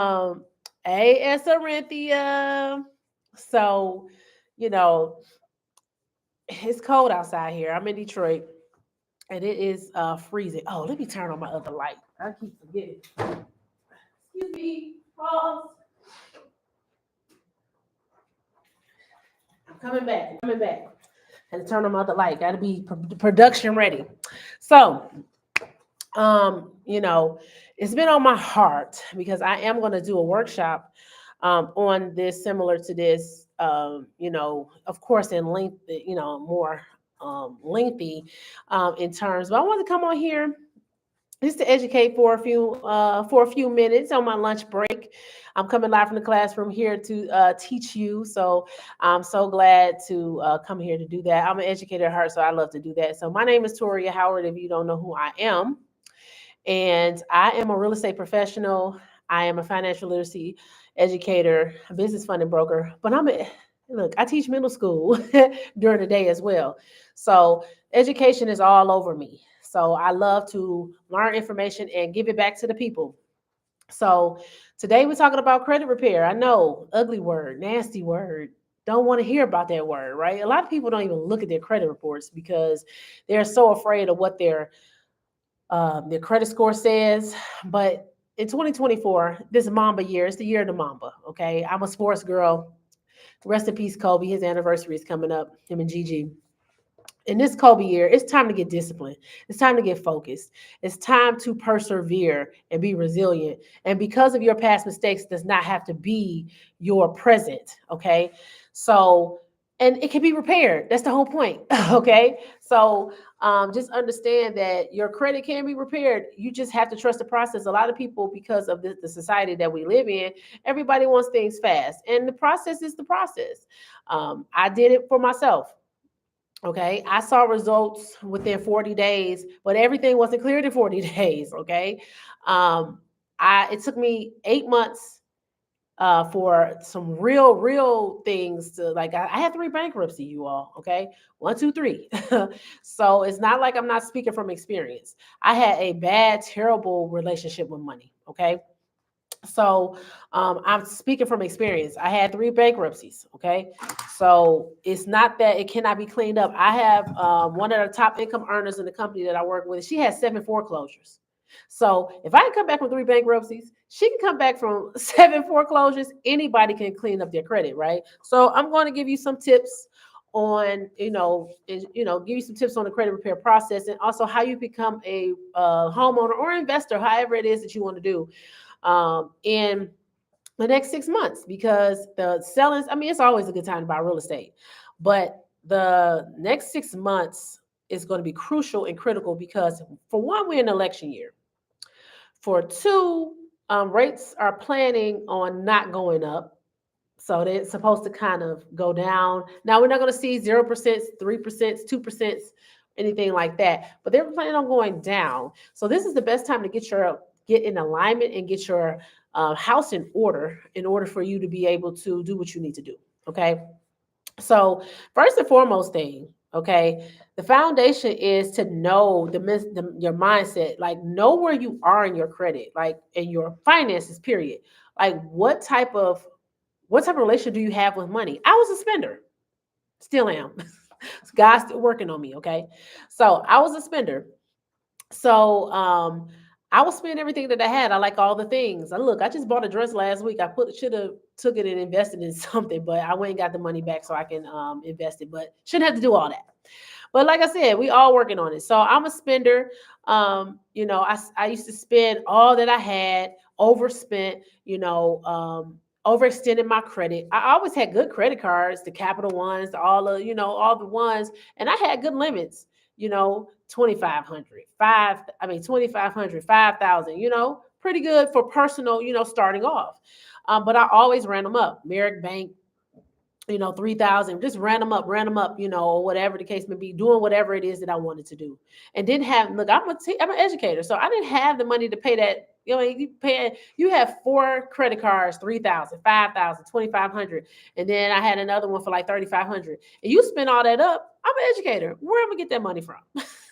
A Sarinthia. So, you know, it's cold outside here. I'm in Detroit and it is freezing. Oh, let me turn on my other light. I keep forgetting. Excuse me. Pause. I'm coming back. I'm coming back. And turn on my other light. Got to be production ready. So, you know, it's been on my heart because I am going to do a workshop on this, similar to this, of course, in length, more lengthy in terms. But I want to come on here just to educate for a few minutes on my lunch break. I'm coming live from the classroom here to teach you. So I'm so glad to come here to do that. I'm an educator at heart, so I love to do that. So my name is Toria Howard. If you don't know who I am, and I am a real estate professional. I am a financial literacy educator, a business funding broker. But look, I teach middle school during the day as well. So education is all over me. So I love to learn information and give it back to the people. So today we're talking about credit repair. I know, ugly word, nasty word. Don't want to hear about that word, right? A lot of people don't even look at their credit reports because they're so afraid of what their credit score says. But in 2024, this Mamba year, it's the year of the Mamba. Okay. I'm a sports girl. Rest in peace, Kobe. His anniversary is coming up, him and Gigi. In this Kobe year, it's time to get disciplined. It's time to get focused. It's time to persevere and be resilient. And because of your past mistakes, does not have to be your present. Okay. So, and it can be repaired. That's the whole point. Okay. So, just understand that your credit can be repaired. You just have to trust the process. A lot of people, because of the society that we live in, everybody wants things fast. And the process is the process. I did it for myself. Okay. I saw results within 40 days, but everything wasn't cleared in 40 days. Okay. Um, it took me 8 months for some real things to like. I had three bankruptcy, you all. Okay. One, two, three. So it's not like I'm not speaking from experience. I had a bad, terrible relationship with money. Okay. So I'm speaking from experience. I had three bankruptcies. Okay. So it's not that it cannot be cleaned up. I have one of the top income earners in the company that I work with. She has 7 foreclosures. So if I can come back from three bankruptcies, she can come back from 7 foreclosures. Anybody can clean up their credit, right? So I'm going to give you some tips on, give you some tips on the credit repair process, and also how you become a homeowner or investor, however it is that you want to do in the next 6 months. Because the sellers, I mean, it's always a good time to buy real estate, but the next 6 months is going to be crucial and critical because, for one, we're in election year. For two, rates are planning on not going up. So they're supposed to kind of go down. Now, we're not going to see 0%, 3%, 2%, anything like that, but they're planning on going down. So this is the best time to get in alignment and get your house in order for you to be able to do what you need to do. Okay. So first and foremost thing, okay, the foundation is to know your mindset, like know where you are in your credit, like in your finances, period. Like what type of relationship do you have with money? I was a spender, still am. God's still working on me. Okay. So I was a spender. So I will spend everything that I had. I like all the things. I just bought a dress last week. I should have took it and invested in something, but I went and got the money back so I can invest it. But shouldn't have to do all that. But like I said, we all working on it. So I'm a spender. I used to spend all that I had, overspent, overextended my credit. I always had good credit cards, the Capital ones, all the ones, and I had good limits. 2,500, 2,500, 5,000. Pretty good for personal, starting off. But I always ran them up. Merrick Bank, 3,000, just ran them up, or whatever the case may be, doing whatever it is that I wanted to do. And didn't have, look, I'm an educator. So I didn't have the money to pay that, You know, you have 4 credit cards, 3,000, 5,000, 2,500, and then I had another one for like 3,500. And you spend all that up. I'm an educator. Where am I gonna get that money from?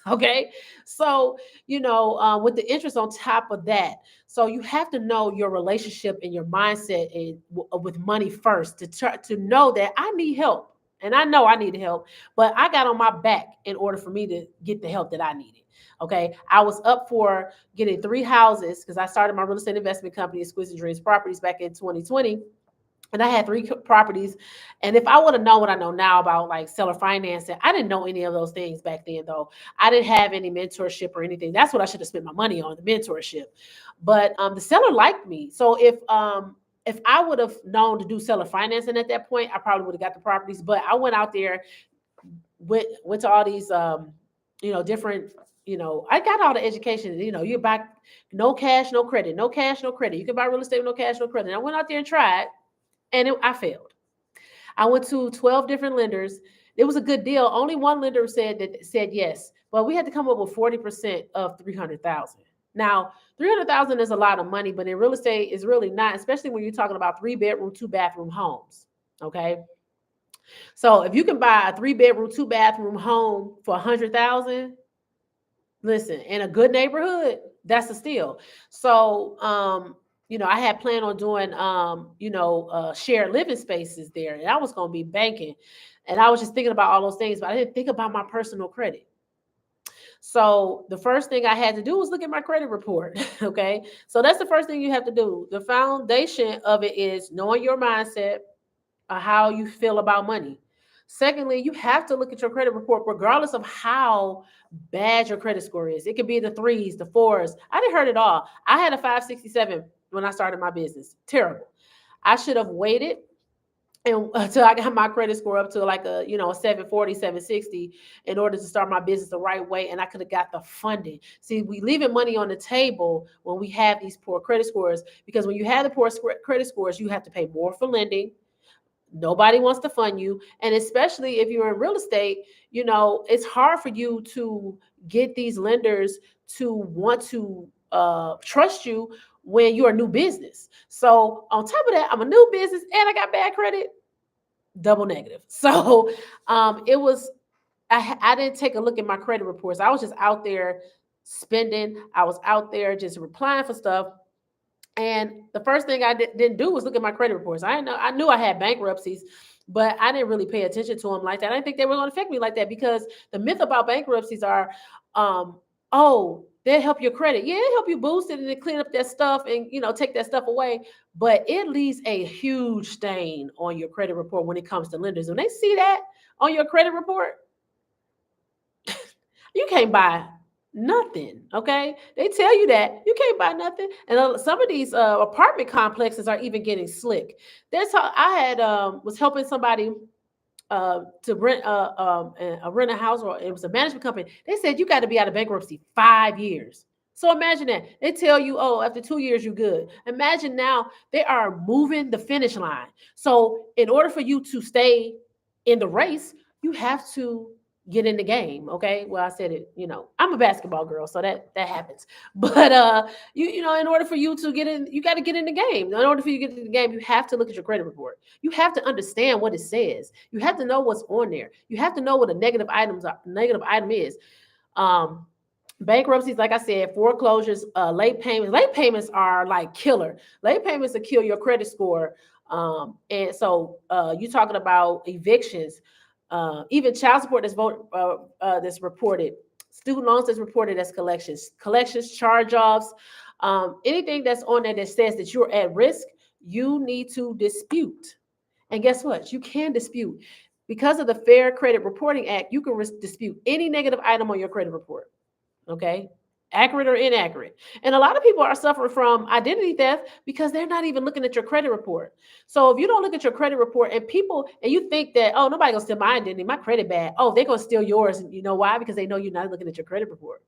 Okay, so with the interest on top of that, so you have to know your relationship and your mindset and with money first to try to know that I need help. And I know I need help, but I got on my back in order for me to get the help that I needed. Okay. I was up for getting 3 houses because I started my real estate investment company, Exquisite Dreams Properties, back in 2020. And I had 3 properties. And if I would have known what I know now about like seller financing, I didn't know any of those things back then, though. I didn't have any mentorship or anything. That's what I should have spent my money on, the mentorship. But the seller liked me. So if I would have known to do seller financing at that point, I probably would have got the properties. But I went out there, went to all these different, I got all the education. You buy no cash, no credit, no cash, no credit. You can buy real estate with no cash, no credit. And I went out there and tried, and I failed. I went to 12 different lenders. It was a good deal. Only one lender said yes, but we had to come up with 40% of 300,000. Now, 300,000 is a lot of money, but in real estate, it's really not, especially when you're talking about 3-bedroom, 2-bathroom homes. Okay. So if you can buy a 3-bedroom, 2-bathroom home for 100,000, listen, in a good neighborhood, that's a steal. So, I had planned on doing, shared living spaces there, and I was going to be banking, and I was just thinking about all those things, but I didn't think about my personal credit. So the first thing I had to do was look at my credit report. Okay. So that's the first thing you have to do. The foundation of it is knowing your mindset, how you feel about money. Secondly, you have to look at your credit report regardless of how bad your credit score is. It could be the 3s, the 4s. I didn't hurt it all. I had a 567 when I started my business. Terrible. I should have waited until I got my credit score up to like a 740, 760 in order to start my business the right way. And I could have got the funding. See, we leaving money on the table when we have these poor credit scores, because when you have the poor credit scores, you have to pay more for lending. Nobody wants to fund you. And especially if you're in real estate, it's hard for you to get these lenders to want to trust you when you're a new business. So on top of that, I'm a new business and I got bad credit, double negative. So it was, I didn't take a look at my credit reports. I was just out there spending. I was out there just replying for stuff. And the first thing I didn't do was look at my credit reports. I knew I had bankruptcies, but I didn't really pay attention to them like that. I didn't think they were going to affect me like that, because the myth about bankruptcies are, they help your credit. Yeah, it help you boost it and then clean up that stuff and take that stuff away. But it leaves a huge stain on your credit report when it comes to lenders. When they see that on your credit report, you can't buy nothing. Okay, they tell you that you can't buy nothing, and some of these apartment complexes are even getting slick. That's how I had was helping somebody to rent rent a house, or it was a management company. They said you got to be out of bankruptcy 5 years. So imagine that they tell you, oh, after 2 years you're good. Imagine now they are moving the finish line. So in order for you to stay in the race, you have to get in the game. Okay. Well, I said it, I'm a basketball girl, so that happens. But in order for you to get in, you got to get in the game. In order for you to get in the game, you have to look at your credit report. You have to understand what it says. You have to know what's on there. You have to know what a negative item is. Bankruptcies, like I said, foreclosures, late payments. Late payments are like killer. Late payments will kill your credit score. And so you're talking about evictions, even child support that's reported, student loans that's reported as collections, charge-offs, anything that's on there that says that you're at risk, you need to dispute. And guess what? You can dispute. Because of the Fair Credit Reporting Act, you can dispute any negative item on your credit report. Okay. Accurate or inaccurate. And a lot of people are suffering from identity theft because they're not even looking at your credit report. So if you don't look at your credit report and you think that, oh, nobody gonna steal my identity, my credit bad. Oh, they're gonna steal yours. And you know why? Because they know you're not looking at your credit report.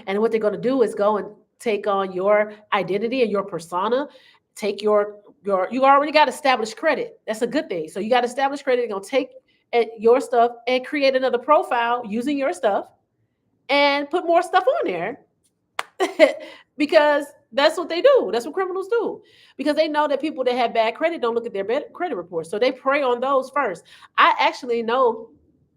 And what they're gonna do is go and take on your identity and your persona, take you already got established credit. That's a good thing. So you got established credit, they're gonna take your stuff and create another profile using your stuff and put more stuff on there because That's what they do. That's what criminals do, because they know that people that have bad credit don't look at their credit reports, so they prey on those first. I actually know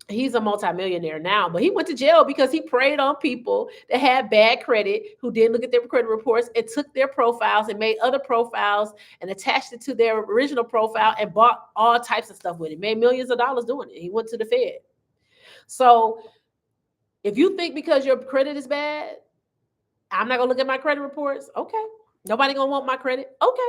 he's a multimillionaire now, but he went to jail because he preyed on people that had bad credit, who didn't look at their credit reports, and took their profiles and made other profiles and attached it to their original profile and bought all types of stuff with it. Made millions of dollars doing it. He went to the Fed. So if you think because your credit is bad, I'm not gonna look at my credit reports, okay. Nobody gonna want my credit, okay.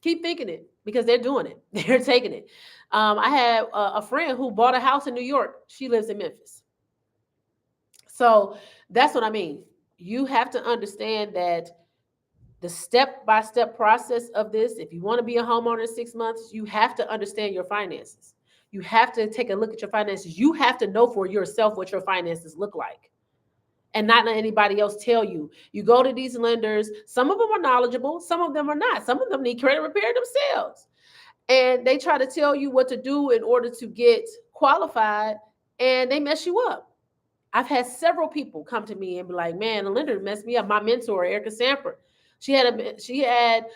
Keep thinking it, because they're doing it. They're taking it. I had a friend who bought a house in New York. She lives in Memphis. So that's what I mean. You have to understand that the step-by-step process of this, if you want to be a homeowner in 6 months, you have to understand your finances. You have to take a look at your finances. You have to know for yourself what your finances look like, and not let anybody else tell you. You go to these lenders. Some of them are knowledgeable. Some of them are not. Some of them need credit repair themselves. And they try to tell you what to do in order to get qualified, and they mess you up. I've had several people come to me and be like, man, the lender messed me up. My mentor, Erica Sanford, she had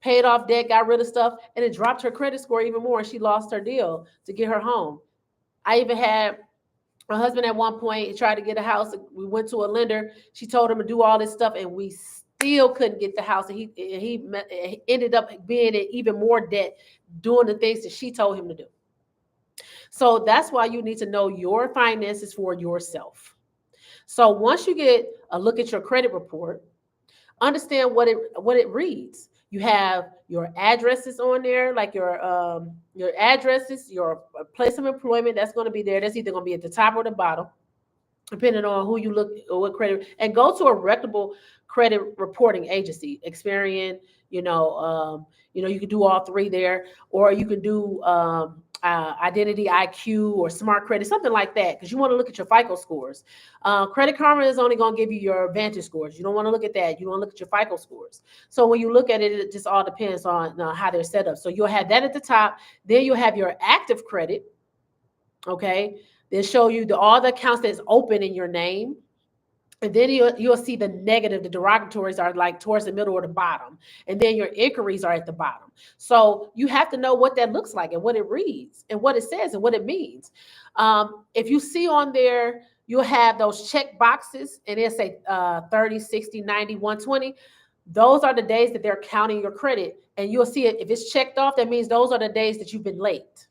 paid off debt, got rid of stuff, and it dropped her credit score even more. And she lost her deal to get her home. I even had my husband at one point tried to get a house. We went to a lender. She told him to do all this stuff, and we still couldn't get the house. And he ended up being in even more debt doing the things that she told him to do. So that's why you need to know your finances for yourself. So once you get a look at your credit report, understand what it reads. You have your addresses on there, like your addresses, your place of employment. That's going to be there. That's either going to be at the top or the bottom, depending on who you look or what credit. And go to a reputable credit reporting agency. Experian, you can do all three there, or you can do Identity IQ or Smart Credit, something like that, because you want to look at your FICO scores. Credit Karma is only going to give you your Vantage scores. You don't want to look at that. You want to look at your FICO scores. So when you look at it, it just all depends on how they're set up. So you'll have that at the top. Then you'll have your active credit. Okay. They'll show you all the accounts that's open in your name. And then you'll see the negative, the derogatories are like towards the middle or the bottom. And then your inquiries are at the bottom. So you have to know what that looks like and what it reads and what it says and what it means. If you see on there, you'll have those check boxes, and it'll say 30, 60, 90, 120. Those are the days that they're counting your credit. And you'll see it. If it's checked off, that means those are the days that you've been late.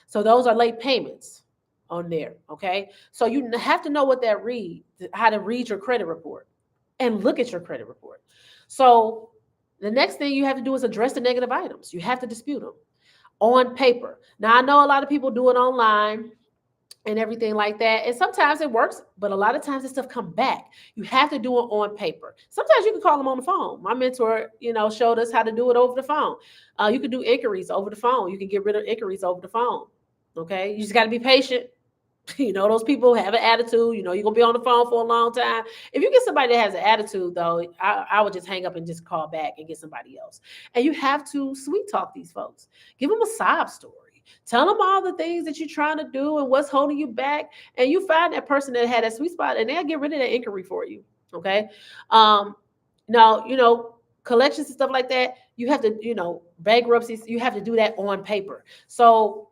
So those are late payments on there. Okay. So you have to know what that reads, how to read your credit report and look at your credit report. So the next thing you have to do is address the negative items. You have to dispute them on paper. Now, I know a lot of people do it online and everything like that. And sometimes it works, but a lot of times this stuff come back. You have to do it on paper. Sometimes you can call them on the phone. My mentor, showed us how to do it over the phone. You can do inquiries over the phone. You can get rid of inquiries over the phone. Okay. You just got to be patient. Those people have an attitude. You're going to be on the phone for a long time. If you get somebody that has an attitude, though, I would just hang up and just call back and get somebody else. And you have to sweet talk these folks. Give them a sob story. Tell them all the things that you're trying to do and what's holding you back. And you find that person that had that sweet spot, and they'll get rid of that inquiry for you. Okay. Now, collections and stuff like that, you have to, bankruptcies, you have to do that on paper. So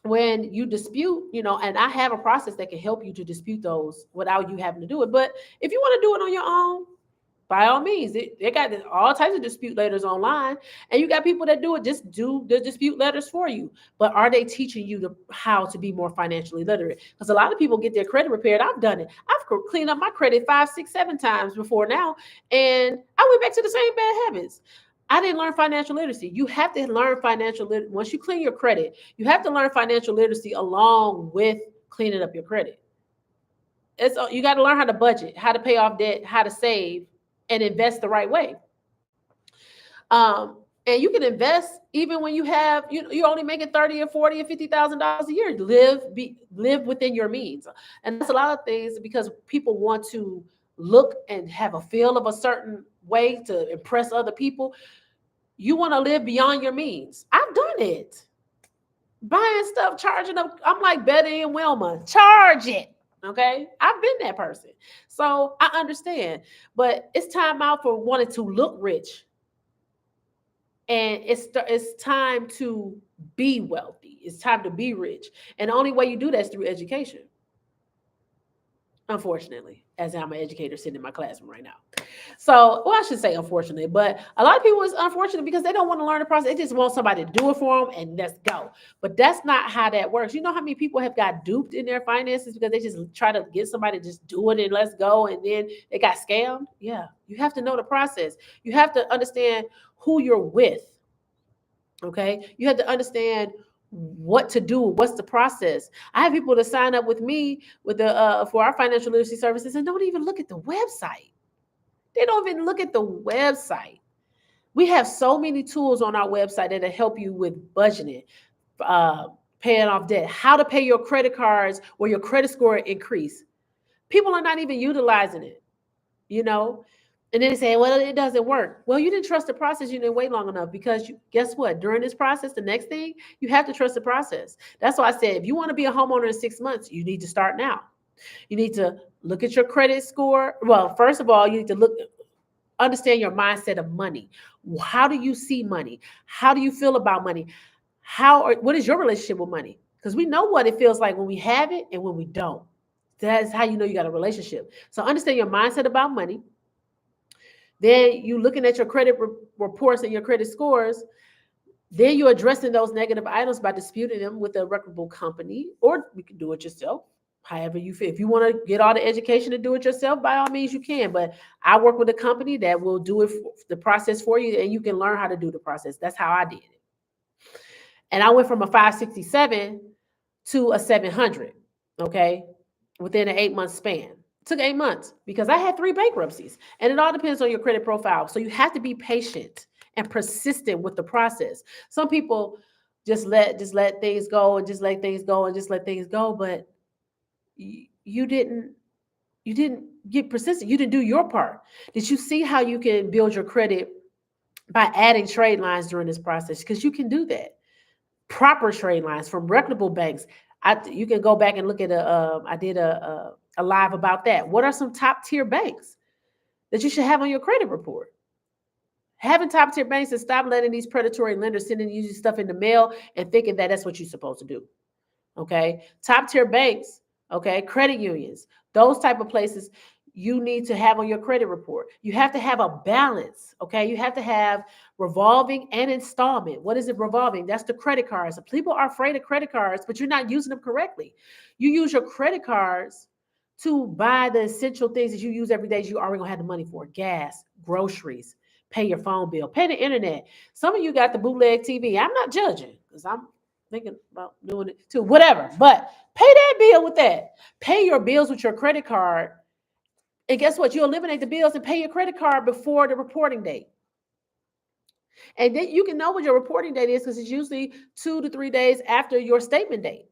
when you dispute, and I have a process that can help you to dispute those without you having to do it. But if you want to do it on your own, by all means, they got all types of dispute letters online, and you got people that do it, just do the dispute letters for you. But are they teaching you how to be more financially literate? Because a lot of people get their credit repaired. I've done it. I've cleaned up my credit 5, 6, 7 times before now, and I went back to the same bad habits. I didn't learn financial literacy. You have to learn financial literacy. Once you clean your credit, you have to learn financial literacy along with cleaning up your credit. You got to learn how to budget, how to pay off debt, how to save, and invest the right way. And you can invest even when you have, you're only making $30,000 or $40,000 or $50,000 a year. Live within your means. And that's a lot of things, because people want to look and have a feel of a certain way to impress other people. You want to live beyond your means. I've done it. Buying stuff, charging up. I'm like Betty and Wilma. Charge it. Okay. I've been that person. So I understand. But it's time out for wanting to look rich. And it's time to be wealthy. It's time to be rich. And the only way you do that is through education. Unfortunately, as I'm an educator sitting in my classroom right now. So, well, I should say unfortunately, but a lot of people is unfortunate because they don't want to learn the process. They just want somebody to do it for them and let's go. But that's not how that works. You know how many people have got duped in their finances because they just try to get somebody to just do it and let's go, and then they got scammed? Yeah, you have to know the process. You have to understand who you're with. Okay, you have to understand what to do, what's the process. I have people to sign up with me with the for our financial literacy services and don't even look at the website. They don't even look at the website. We have so many tools on our website that help you with budgeting, uh, paying off debt, how to pay your credit cards or your credit score increase. People are not even utilizing it, you know. And then they say, well, it doesn't work. Well, you didn't trust the process. You didn't wait long enough because guess what? During this process, the next thing, you have to trust the process. That's why I said, if you want to be a homeowner in 6 months, you need to start now. You need to look at your credit score. Well, first of all, you need to understand your mindset of money. How do you see money? How do you feel about money? What is your relationship with money? Because we know what it feels like when we have it and when we don't. That's how you know you got a relationship. So understand your mindset about money. Then you looking at your credit reports and your credit scores. Then you're addressing those negative items by disputing them with a reputable company, or you can do it yourself. However you feel. If you want to get all the education to do it yourself, by all means you can. But I work with a company that will do it, the process for you, and you can learn how to do the process. That's how I did it. And I went from a 567 to a 700. Okay, within an 8-month span. It took 8 months because I had 3 bankruptcies, and it all depends on your credit profile. So you have to be patient and persistent with the process. Some people just let things go and just let things go and just let things go, but you didn't get persistent. You didn't do your part. Did you see how you can build your credit by adding trade lines during this process? Because you can do that. Proper trade lines from reputable banks. You can go back and look at I did a live about that. What are some top tier banks that you should have on your credit report? Having top tier banks, and stop letting these predatory lenders sending you stuff in the mail and thinking that that's what you're supposed to do. Okay, top tier banks, okay, credit unions, those type of places you need to have on your credit report. You have to have a balance, okay? You have to have revolving and installment. What is it revolving? That's the credit cards. So people are afraid of credit cards, but you're not using them correctly. You use your credit cards to buy the essential things that you use every day. You already gonna have the money for gas, groceries, pay your phone bill, pay the internet. Some of you got the bootleg TV. I'm not judging because I'm thinking about doing it too, whatever. But pay that bill with that. Pay your bills with your credit card. And guess what? You eliminate the bills and pay your credit card before the reporting date. And then you can know what your reporting date is because it's usually 2 to 3 days after your statement date.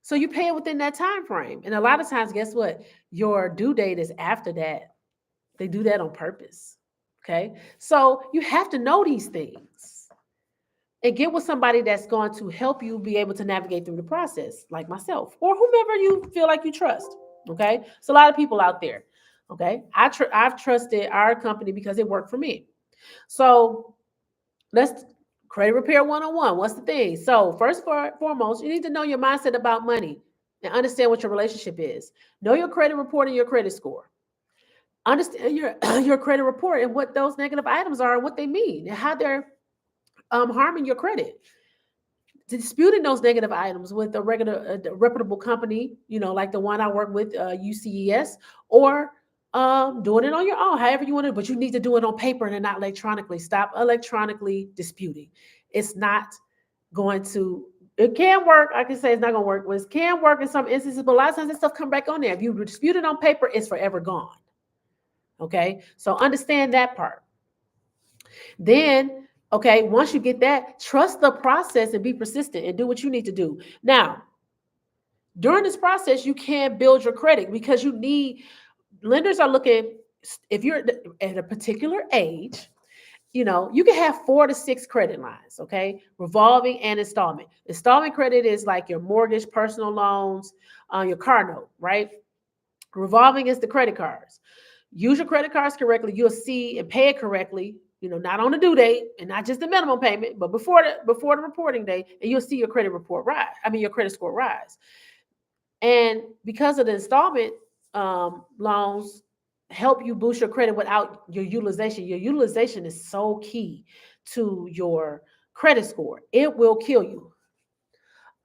So you pay it within that time frame. And a lot of times, guess what? Your due date is after that. They do that on purpose. Okay. So you have to know these things and get with somebody that's going to help you be able to navigate through the process, like myself or whomever you feel like you trust. Okay. So a lot of people out there. Okay. I've trusted our company because it worked for me. So let's credit repair 101. What's the thing? So first and foremost, you need to know your mindset about money and understand what your relationship is. Know your credit report and your credit score. Understand your credit report and what those negative items are and what they mean and how they're harming your credit. Disputing those negative items with a reputable company, like the one I work with, UCES, or doing it on your own, however you want to. But you need to do it on paper and not electronically. Stop electronically disputing. It's not going to. It can work. I can say it's not going to work. But it can work in some instances, but a lot of times that stuff come back on there. If you dispute it on paper, it's forever gone. Okay, so understand that part. Then, okay, once you get that, trust the process and be persistent and do what you need to do. Now, during this process, you can build your credit because lenders are looking, if you're at a particular age you can have 4 to 6 credit lines, okay? Revolving and installment. Installment credit is like your mortgage, personal loans, your car note, right? Revolving is the credit cards. Use your credit cards correctly. You'll see and pay it correctly, not on the due date and not just the minimum payment, but before the reporting date, and you'll see your credit report rise. Your credit score rise. And because of the installment loans, help you boost your credit without your utilization. Your utilization is so key to your credit score. It will kill you.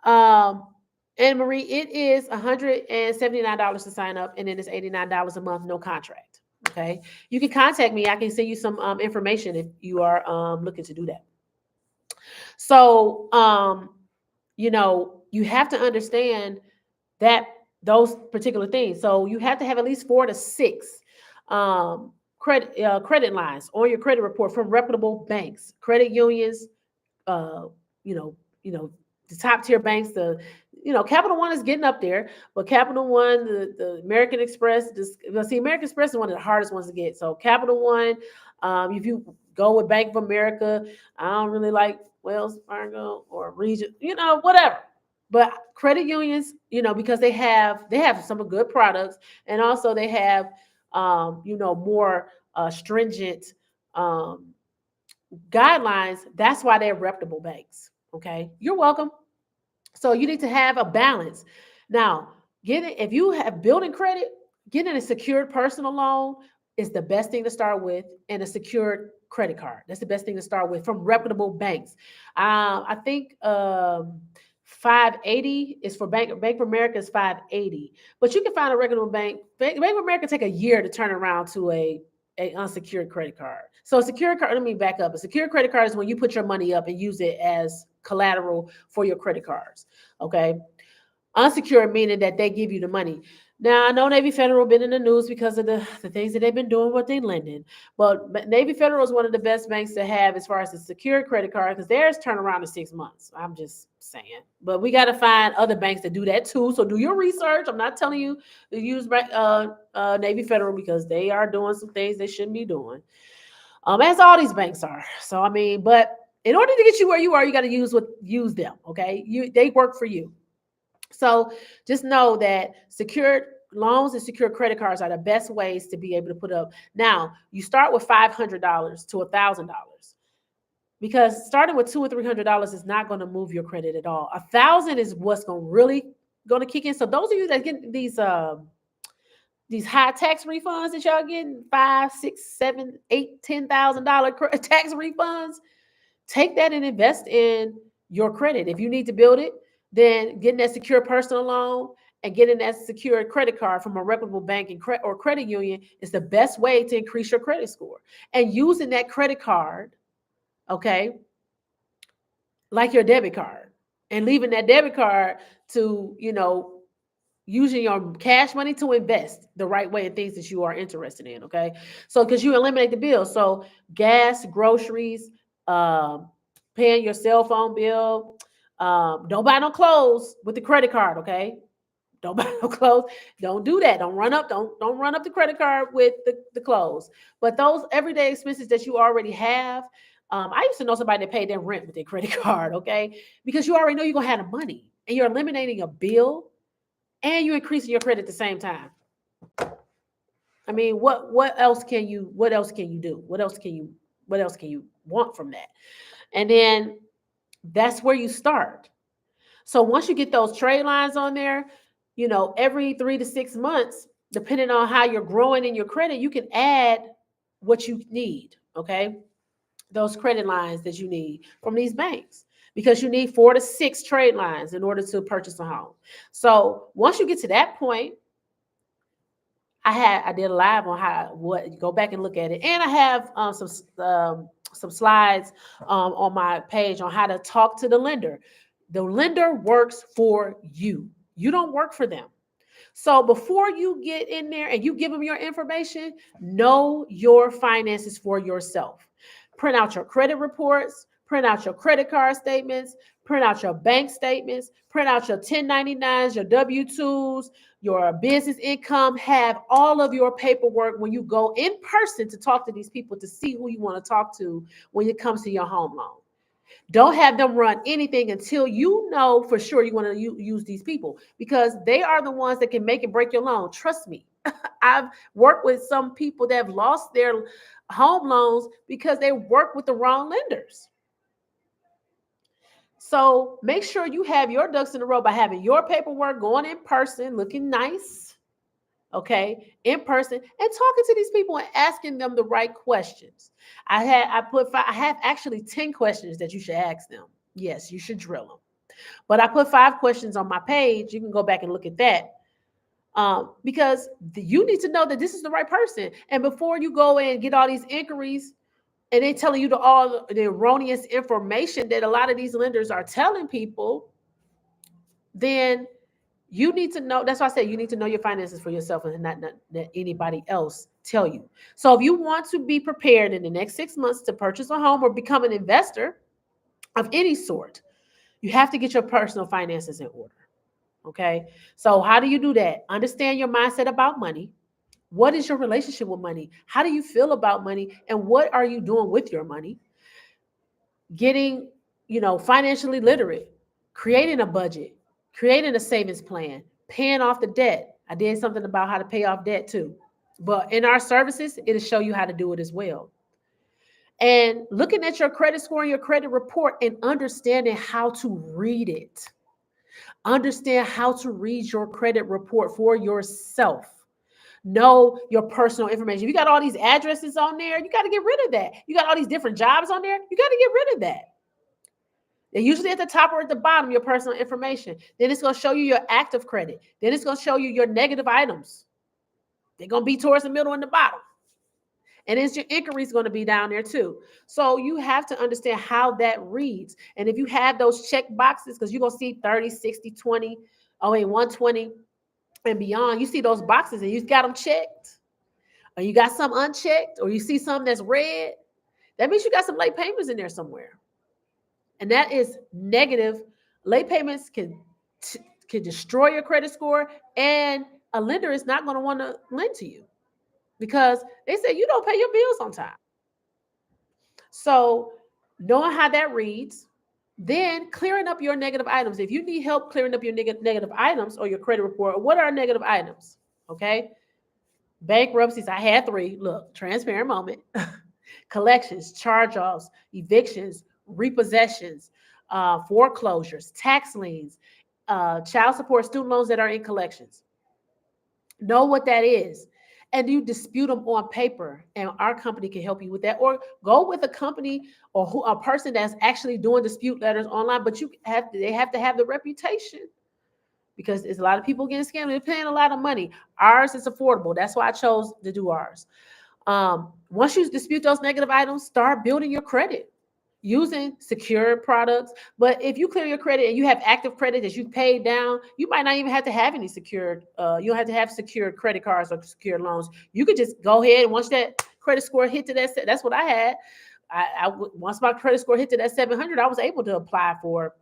And Marie, it is $179 to sign up, and then it's $89 a month, no contract. Okay. You can contact me. I can send you some information if you are looking to do that. So, you have to understand that those particular things. So you have to have at least 4 to 6 credit lines on your credit report from reputable banks, credit unions, you know, the top tier banks, Capital One is getting up there, but Capital One, the American Express, American Express is one of the hardest ones to get. So Capital One, if you go with Bank of America, I don't really like Wells Fargo or Region, whatever. But credit unions, because they have some good products, and also they have, more stringent guidelines. That's why they're reputable banks. Okay, you're welcome. So you need to have a balance. Now, if you have building credit, getting a secured personal loan is the best thing to start with, and a secured credit card. That's the best thing to start with from reputable banks. I think 580 is for Bank of America is 580, but you can find a reputable bank. Bank of America take a year to turn around to a unsecured credit card. So a secured card, let me back up. A secured credit card is when you put your money up and use it as collateral for your credit cards. Okay. Unsecured meaning that they give you the money. Now, I know Navy Federal been in the news because of the things that they've been doing, what they're lending. But Navy Federal is one of the best banks to have as far as a secured credit card, because theirs turn around in 6 months. I'm just saying. But we got to find other banks that do that too. So do your research. I'm not telling you to use Navy Federal, because they are doing some things they shouldn't be doing. As all these banks are. So, but in order to get you where you are, you got to use them. Okay. They work for you. So just know that secured loans and secured credit cards are the best ways to be able to put up. Now, you start with $500 to $1,000, because starting with $200 or $300 is not going to move your credit at all. $1,000 is what's going to kick in. So those of you that get these high tax refunds that y'all getting, $5,000, $6,000, $8,000, $10,000 tax refunds, take that and invest in your credit. If you need to build it, then getting that secure personal loan and getting that secure credit card from a reputable bank or credit union is the best way to increase your credit score. And using that credit card, okay, like your debit card, and leaving that debit card to, using your cash money to invest the right way in things that you are interested in. Okay. So, because you eliminate the bills. So gas, groceries, paying your cell phone bill. Don't buy no clothes with the credit card. Okay. Don't buy no clothes. Don't do that. Don't run up the credit card with the clothes. But those everyday expenses that you already have. I used to know somebody that paid their rent with their credit card. Okay. Because you already know you're going to have the money, and you're eliminating a bill, and you're increasing your credit at the same time. What else can you do? What else can you want from that? And then that's where you start. So once you get those trade lines on there, every 3 to 6 months, depending on how you're growing in your credit, you can add what you need. Okay. Those credit lines that you need from these banks, because you need 4 to 6 trade lines in order to purchase a home. So once you get to that point, I did a live on go back and look at it. And I have some slides on my page on how to talk to the lender. The lender works for you. You don't work for them. So before you get in there and you give them your information, know your finances for yourself. Print out your credit reports, print out your credit card statements, print out your bank statements, print out your 1099s, your W-2s, your business income, have all of your paperwork when you go in person to talk to these people to see who you want to talk to when it comes to your home loan. Don't have them run anything until you know for sure you want to use these people, because they are the ones that can make and break your loan. Trust me. I've worked with some people that have lost their home loans because they work with the wrong lenders. So make sure you have your ducks in a row by having your paperwork, going in person, looking nice, okay, in person, and talking to these people and asking them the right questions. I have actually 10 questions that you should ask them. Yes, you should drill them. But I put 5 questions on my page. You can go back and look at that. Because you need to know that this is the right person. And before you go and get all these inquiries and they telling you all the erroneous information that a lot of these lenders are telling people, then you need to know. That's why I say you need to know your finances for yourself and not let anybody else tell you. So if you want to be prepared in the next 6 months to purchase a home or become an investor of any sort, you have to get your personal finances in order. Okay. So how do you do that? Understand your mindset about money. What is your relationship with money? How do you feel about money? And what are you doing with your money? Getting, financially literate, creating a budget, creating a savings plan, paying off the debt. I did something about how to pay off debt too. But in our services, it'll show you how to do it as well. And looking at your credit score and your credit report and understanding how to read it. Understand how to read your credit report for yourself. Know your personal information. If you got all these addresses on there, you got to get rid of that. You got all these different jobs on there, you got to get rid of that. They're usually at the top or at the bottom, your personal information. Then it's going to show you your active credit. Then it's going to show you your negative items. They're going to be towards the middle and the bottom. And then your inquiry is going to be down there too. So you have to understand how that reads. And if you have those check boxes, because you're going to see 30, 60, 20, 120 and beyond, you see those boxes and you got them checked, or you got some unchecked, or you see some that's red, that means you got some late payments in there somewhere. And that is negative. Late payments can destroy your credit score, and a lender is not going to want to lend to you because they say you don't pay your bills on time. So knowing how that reads, then clearing up your negative items. If you need help clearing up your negative items or your credit report, what are negative items? Okay. Bankruptcies, I had 3. Look, transparent moment. Collections, charge-offs, evictions, repossessions, foreclosures, tax liens, child support, student loans that are in collections. Know what that is. And you dispute them on paper, and our company can help you with that. Or go with a company or a person that's actually doing dispute letters online, but they have to have the reputation, because there's a lot of people getting scammed. They're paying a lot of money. Ours is affordable. That's why I chose to do ours. Once you dispute those negative items, start building your credit using secured products. But if you clear your credit and you have active credit that you paid down, you might not even have to have any secured. You don't have to have secured credit cards or secured loans. You could just go ahead, and once that credit score hit to that's what I had. Once my credit score hit to that 700, I was able to apply for,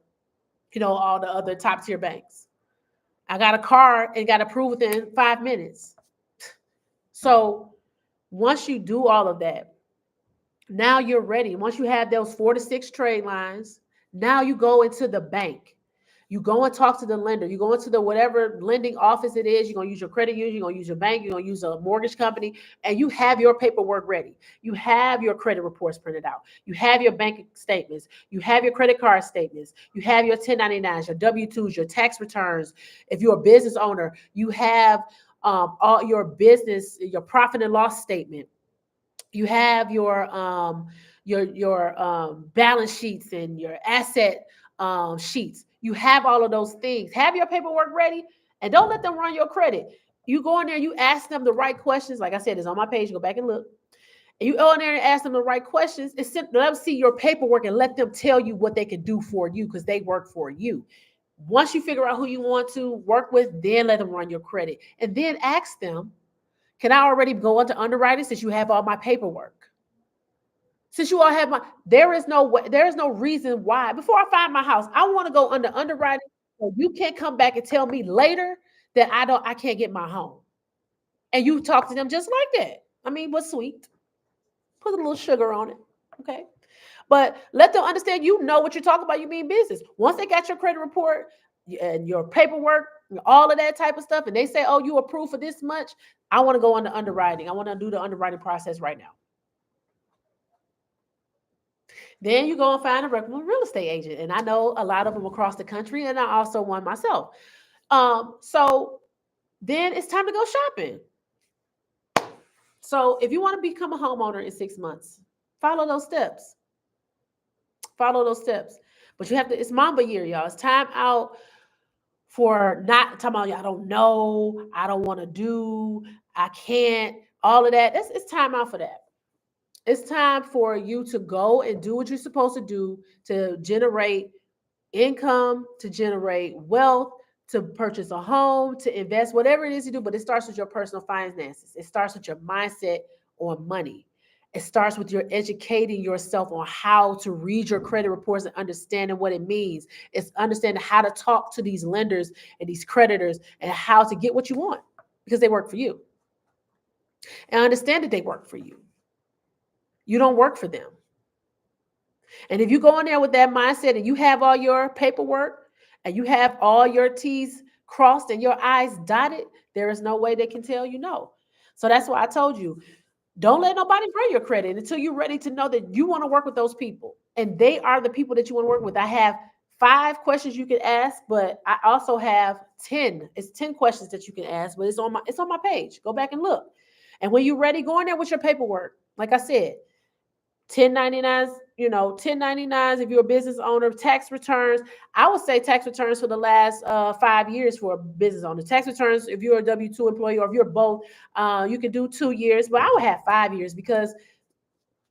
all the other top tier banks. I got a car and got approved within 5 minutes. So once you do all of that, now you're ready. Once you have those 4 to 6 trade lines, now you go into the bank. You go and talk to the lender. You go into the whatever lending office it is. You're going to use your credit union. You're going to use your bank. You're going to use a mortgage company. And you have your paperwork ready. You have your credit reports printed out. You have your bank statements. You have your credit card statements. You have your 1099s, your W-2s, your tax returns. If you're a business owner, you have all your business, your profit and loss statement. You have your balance sheets and your asset sheets. You have all of those things. Have your paperwork ready, and don't let them run your credit. You go in there, you ask them the right questions. Like I said, it's on my page. Go back and look. And you go in there and ask them the right questions. Let them see your paperwork and let them tell you what they can do for you, because they work for you. Once you figure out who you want to work with, then let them run your credit. And then ask them, can I already go into underwriting since you have all my paperwork? Since you all have there is no way, there is no reason why. Before I find my house, I want to go under underwriting. So you can't come back and tell me later that I can't get my home. And you talk to them just like that. I mean, what's sweet? Put a little sugar on it. Okay. But let them understand you know what you're talking about. You mean business. Once they got your credit report and your paperwork, all of that type of stuff, and they say, oh, you approved for this much, I want to go under underwriting. I want to do the underwriting process right now. Then you go and find a reputable real estate agent. And I know a lot of them across the country, and I also one myself. So then it's time to go shopping. So if you want to become a homeowner in 6 months, follow those steps. Follow those steps. But you have to, it's Mamba year, y'all. It's time out for not talking about, I don't know, I don't want to do, I can't, all of that. It's time out for that. It's time for you to go and do what you're supposed to do to generate income, to generate wealth, to purchase a home, to invest, whatever it is you do. But it starts with your personal finances. It starts with your mindset on money. It starts with your educating yourself on how to read your credit reports and understanding what it means. It's understanding how to talk to these lenders and these creditors and how to get what you want because they work for you. And understand that they work for you. You don't work for them. And if you go in there with that mindset and you have all your paperwork and you have all your T's crossed and your I's dotted, there is no way they can tell you no. So that's why I told you, don't let nobody run your credit until you're ready to know that you want to work with those people. And they are the people that you want to work with. I have 5 questions you can ask, but I also have 10. It's 10 questions that you can ask, but it's on my page. Go back and look. And when you're ready, go in there with your paperwork. Like I said, 1099s, 1099s if you're a business owner, tax returns. I would say tax returns for the last 5 years for a business owner. Tax returns if you're a W-2 employee or if you're both, you can do 2 years, but I would have 5 years because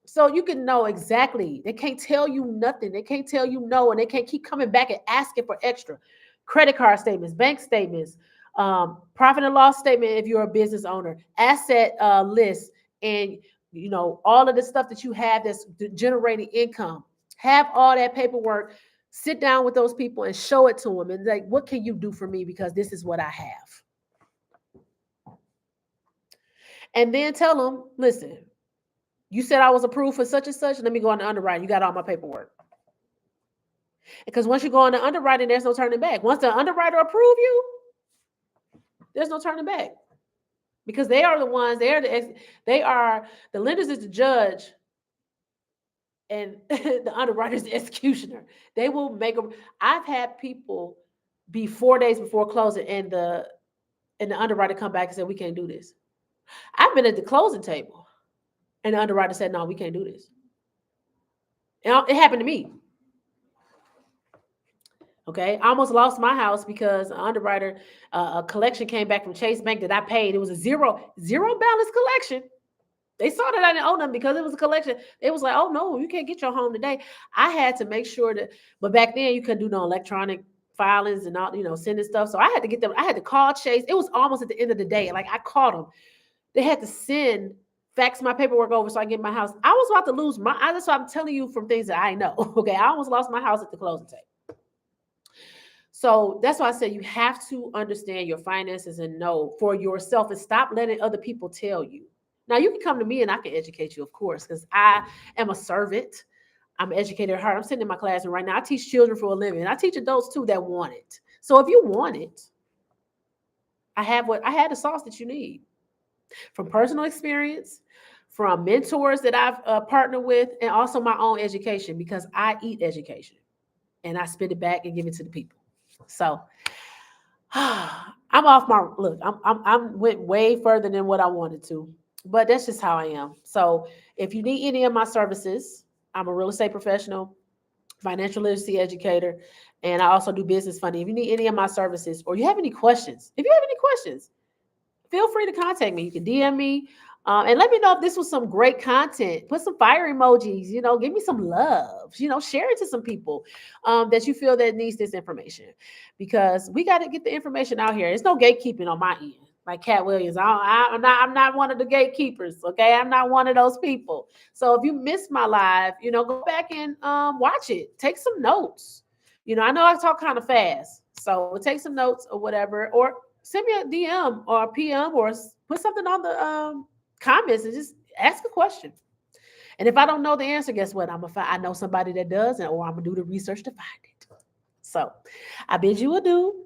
so you can know exactly. They can't tell you nothing. They can't tell you no, and they can't keep coming back and asking for extra. Credit card statements, bank statements, profit and loss statement if you're a business owner, asset list, and all of the stuff that you have that's generating income. Have all that paperwork. Sit down with those people and show it to them. And like, what can you do for me? Because this is what I have. And then tell them, listen, you said I was approved for such and such. Let me go on the underwriting. You got all my paperwork. Because once you go on the underwriting, there's no turning back. Once the underwriter approve you, there's no turning back. Because they are the ones, the lenders is the judge and the underwriter is the executioner. They will make them. I've had people be 4 days before closing and the underwriter come back and say, we can't do this. I've been at the closing table and the underwriter said, no, we can't do this. And it happened to me. Okay. I almost lost my house because an underwriter, a collection came back from Chase Bank that I paid. It was a zero balance collection. They saw that I didn't owe them because it was a collection. It was like, oh no, you can't get your home today. I had to make sure that, but back then you couldn't do no electronic filings and all, sending stuff. So I had to get them. I had to call Chase. It was almost at the end of the day. Like I called them. They had to fax my paperwork over so I get my house. I was about to lose that's why I'm telling you from things that I know. Okay. I almost lost my house at the closing table. So that's why I say you have to understand your finances and know for yourself and stop letting other people tell you. Now you can come to me and I can educate you, of course, because I am a servant. I'm educated at heart. I'm sitting in my classroom right now. I teach children for a living. I teach adults too that want it. So if you want it, I had the sauce that you need from personal experience, from mentors that I've partnered with, and also my own education because I eat education and I spit it back and give it to the people. So I'm off my look. I'm went way further than what I wanted to, but that's just how I am. So if you need any of my services, I'm a real estate professional, financial literacy educator, and I also do business funding. If you need any of my services or you have any questions, feel free to contact me. You can DM me and let me know if this was some great content. Put some fire emojis, give me some love, share it to some people that you feel that needs this information because we got to get the information out here. There's no gatekeeping on my end. like Cat Williams. I'm not one of the gatekeepers. Okay, I'm not one of those people. So if you missed my live, go back and watch it. Take some notes. I know I talk kind of fast, so take some notes or whatever, or send me a DM or a PM or put something on the comments and just ask a question. And if I don't know the answer, guess what? I know somebody that does, or I'm gonna do the research to find it. So I bid you adieu.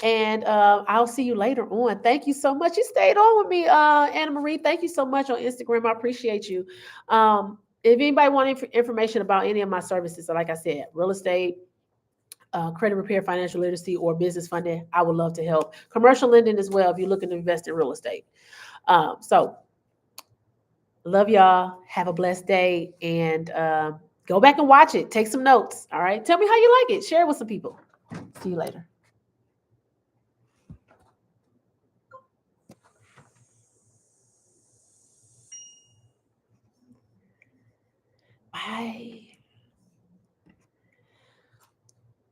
And I'll see you later on. Thank you so much. You stayed on with me, Anna Marie. Thank you so much on Instagram. I appreciate you. If anybody wants information about any of my services, like I said, real estate, credit repair, financial literacy, or business funding, I would love to help. Commercial lending as well, if you're looking to invest in real estate. So love y'all. Have a blessed day. And go back and watch it. Take some notes. All right. Tell me how you like it. Share it with some people. See you later. Bye.